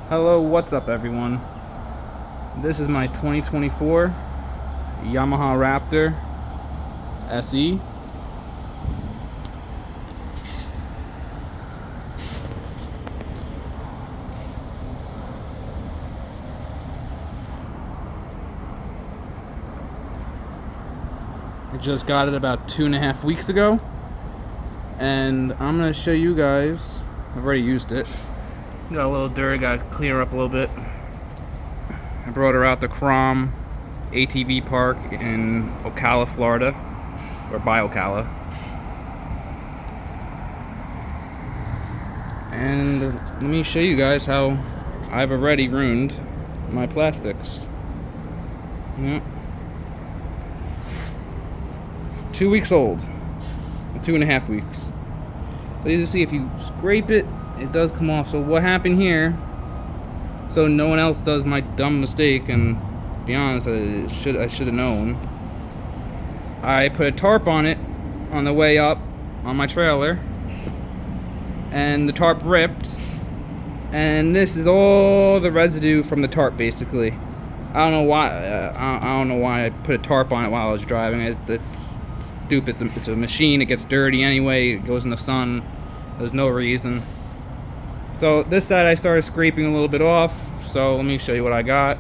Hello, what's up everyone? This is my 2024 Yamaha Raptor SE. I just got it about 2.5 weeks ago, and I'm gonna show you guys. I've already used it. Got a little dirt, got to clear up a little bit. I brought her out to Crom ATV Park in Ocala, Florida, or by Ocala. And let me show you guys how I've already ruined my plastics. Yep. 2 weeks old. 2.5 weeks. So you can see if you scrape it, it does come off. So what happened here, so no one else does my dumb mistake, and to be honest, I should have known, I put a tarp on it on the way up on my trailer, and the tarp ripped, and this is all the residue from the tarp basically. I don't know why I don't know why I put a tarp on it while I was driving. It's stupid. It's a machine. It gets dirty anyway. It goes in the sun. There's no reason. So this side I started scraping a little bit off. So let me show you what I got.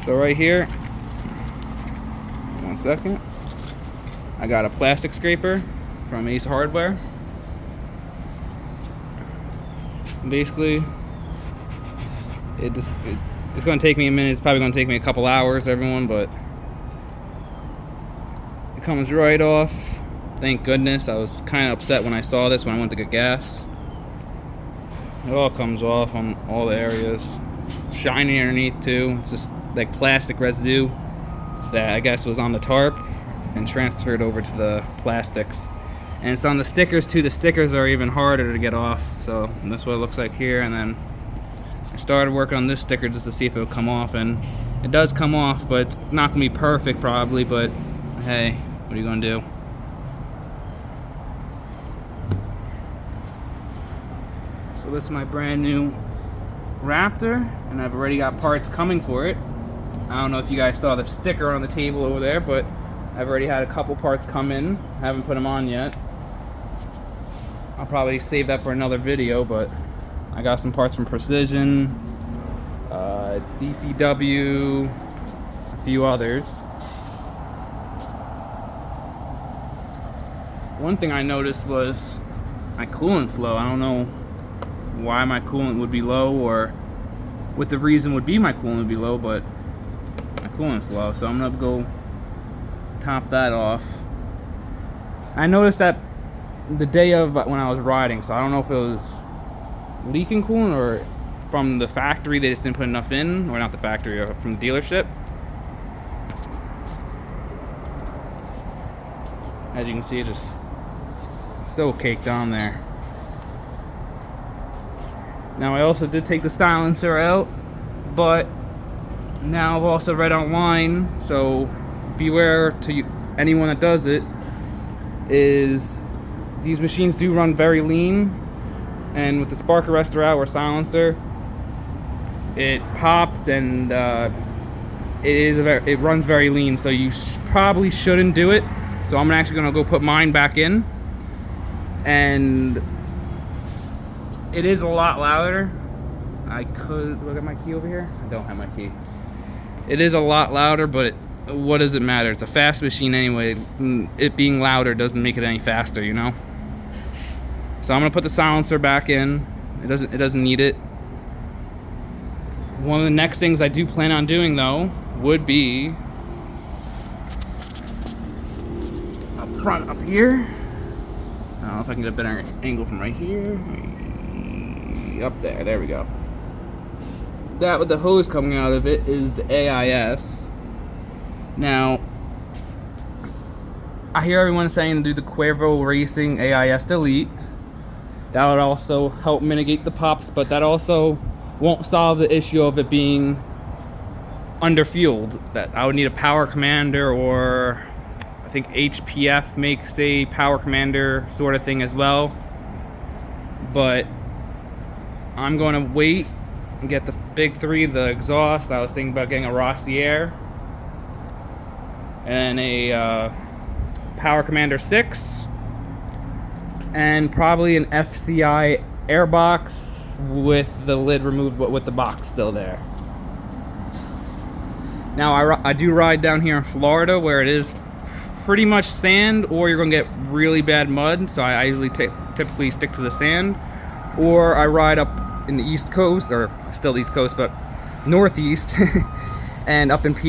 So right here, 1 second, I got a plastic scraper from Ace Hardware. Basically, it's going to take me a minute. It's probably going to take me a couple hours, everyone, but it comes right off. Thank goodness. I was kind of upset when I saw this when I went to get gas. It all comes off on all the areas. Shiny underneath too. It's just like plastic residue that I guess was on the tarp and transferred over to the plastics. And it's on the stickers too. The stickers are even harder to get off. So that's what it looks like here. And then I started working on this sticker just to see if it would come off, and it does come off, but it's not gonna be perfect probably, but hey, what are you gonna do? So this is my brand new Raptor, and I've already got parts coming for it. I don't know if you guys saw the sticker on the table over there, but I've already had a couple parts come in. I haven't put them on yet. I'll probably save that for another video, but I got some parts from Precision, DCW, a few others. One thing I noticed was my coolant's low. I don't know why my coolant would be low, or what the reason would be my coolant would be low, but my coolant's low, so I'm gonna go top that off. I noticed that the day of when I was riding, so I don't know if it was leaking coolant or from the factory they just didn't put enough in, or not the factory, or from the dealership. As you can see, it just so caked on there. Now I also did take the silencer out, but now I've also read online, so beware to anyone that does it, is these machines do run very lean, and with the spark arrestor out or silencer, it pops, and it runs very lean, so you probably shouldn't do it. So I'm actually gonna go put mine back in, and it is a lot louder. I could look at my key over here. I don't have my key. It is a lot louder, but what does it matter? It's a fast machine anyway. It being louder doesn't make it any faster, you know. So I'm gonna put the silencer back in. It doesn't need it. One of the next things I do plan on doing though would be up front, up here. I don't know if I can get a better angle from right here. Up there we go. That with the hose coming out of it is the AIS. Now, I hear everyone saying to do the Quadlock Racing AIS delete. That would also help mitigate the pops, but that also won't solve the issue of it being underfueled. That I would need a power commander, or I think HPF makes a power commander sort of thing as well. But I'm going to wait and get the big 3, the exhaust. I was thinking about getting a Rossier and a Power Commander 6 and probably an FCI airbox with the lid removed but with the box still there. Now I do ride down here in Florida where it is pretty much sand, or you're gonna get really bad mud, so I usually typically stick to the sand, or I ride up in the East Coast, or still the East Coast, but Northeast, and up in PA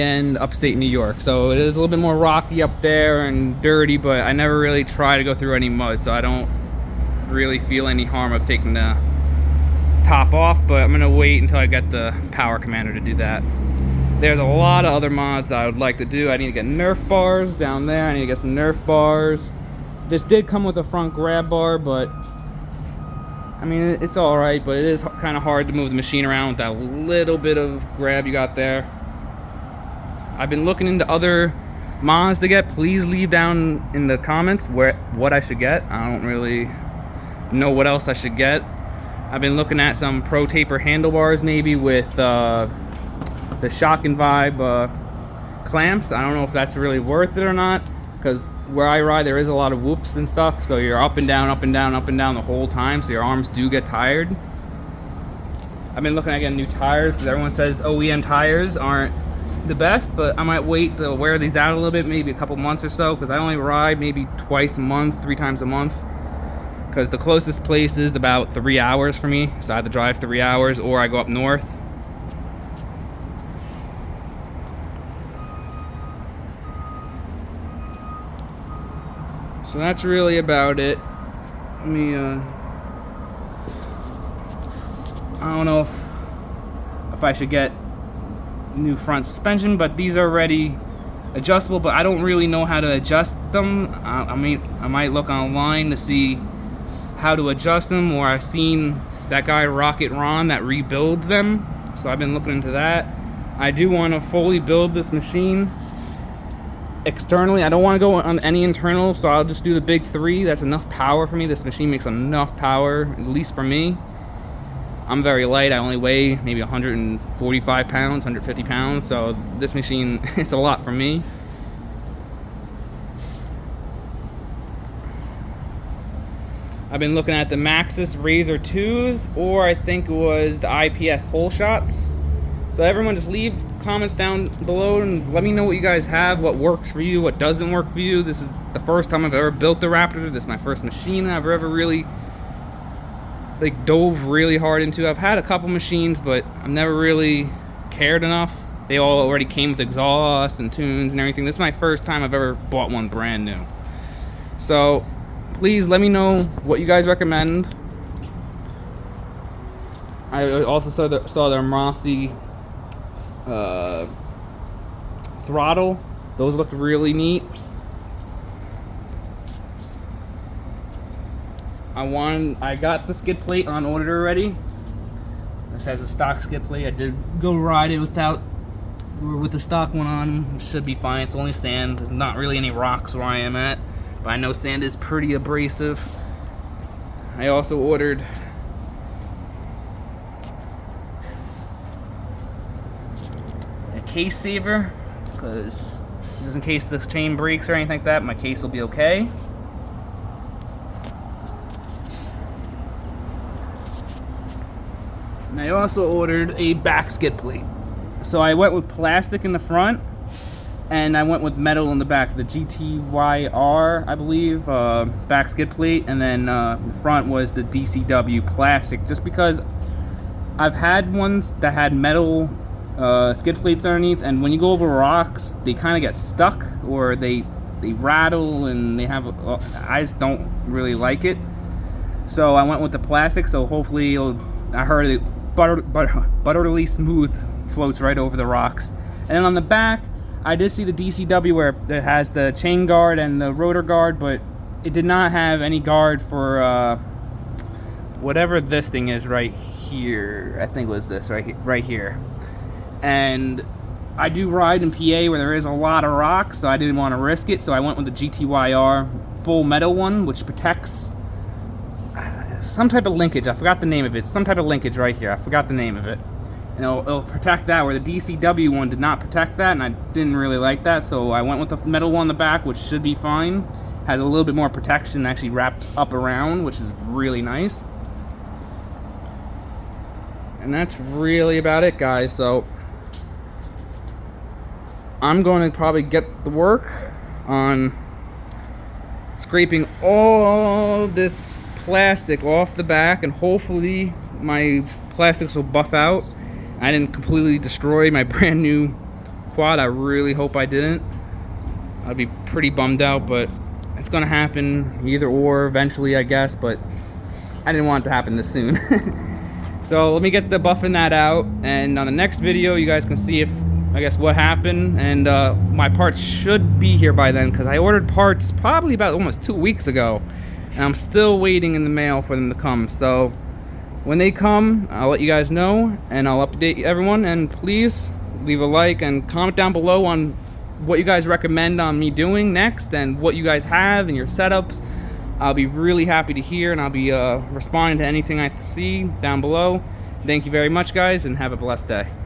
and upstate New York. So it is a little bit more rocky up there and dirty, but I never really try to go through any mud, so I don't really feel any harm of taking the top off, but I'm gonna wait until I get the Power Commander to do that. There's a lot of other mods I would like to do. I need to get Nerf bars down there. I need to get some Nerf bars. This did come with a front grab bar, but I mean, it's all right, but it is kind of hard to move the machine around with that little bit of grab you got there. I've been looking into other mods to get. Please leave down in the comments what I should get. I don't really know what else I should get. I've been looking at some Pro Taper handlebars, maybe with the Shock and Vibe clamps. I don't know if that's really worth it or not, because where I ride there is a lot of whoops and stuff, so you're up and down, up and down, up and down the whole time, so your arms do get tired. I've been looking at getting new tires, because everyone says OEM tires aren't the best, but I might wait to wear these out a little bit, maybe a couple months or so, because I only ride maybe twice a month, 3 times a month, because the closest place is about 3 hours for me, so I have to drive 3 hours, or I go up north. So that's really about it. Let me, I don't know if I should get new front suspension, but these are already adjustable, but I don't really know how to adjust them. I might look online to see how to adjust them, or I've seen that guy Rocket Ron that rebuilds them, so I've been looking into that. I do want to fully build this machine externally. I don't want to go on any internal, so I'll just do the big 3. That's enough power for me. This machine makes enough power, at least for me. I'm very light. I only weigh maybe 145 pounds, 150 pounds, so this machine, it's a lot for me. I've been looking at the Maxxis Razor 2s, or I think it was the IPS hole shots. So everyone just leave comments down below and let me know what you guys have, what works for you, what doesn't work for you. This is the first time I've ever built the Raptor. This is my first machine I've ever really dove really hard into. I've had a couple machines, but I've never really cared enough. They all already came with exhaust and tunes and everything. This is my first time I've ever bought one brand new. So please let me know what you guys recommend. I also saw the Rossi throttle. Those looked really neat. I got the skid plate on order already. This has a stock skid plate. I did go ride it with the stock one on. It should be fine. It's only sand. There's not really any rocks where I am at, but I know sand is pretty abrasive. I also ordered a case saver, because just in case the chain breaks or anything like that, my case will be okay. And I also ordered a back skid plate. So I went with plastic in the front, and I went with metal in the back. The GTYR, I believe, back skid plate, and then the front was the DCW plastic, just because I've had ones that had metal skid plates underneath, and when you go over rocks, they kind of get stuck, or they rattle, and they have, I just don't really like it. So I went with the plastic, so hopefully I heard it butterly smooth, floats right over the rocks. And then on the back, I did see the DCW where it has the chain guard and the rotor guard, but it did not have any guard for whatever this thing is right here. I think it was this right here. And I do ride in PA where there is a lot of rocks, so I didn't want to risk it, so I went with the GTYR full metal one, which protects. some type of linkage. I forgot the name of it. Some type of linkage right here. I forgot the name of it. And it'll protect that, where the DCW one did not protect that, and I didn't really like that, so I went with the metal one on the back, which should be fine. Has a little bit more protection, actually wraps up around, which is really nice. And that's really about it, guys. So I'm going to probably get the work on scraping all this plastic off the back, and hopefully my plastics will buff out. I didn't completely destroy my brand new quad. I really hope I didn't. I'd be pretty bummed out, but it's gonna happen either or eventually, I guess, but I didn't want it to happen this soon. So let me get the buffing that out, and on the next video you guys can see if, I guess, what happened. And my parts should be here by then, because I ordered parts probably about almost 2 weeks ago, and I'm still waiting in the mail for them to come. So when they come, I'll let you guys know, and I'll update everyone. And please leave a like and comment down below on what you guys recommend on me doing next, and what you guys have in your setups. I'll be really happy to hear, and I'll be responding to anything I see down below. Thank you very much, guys, and have a blessed day.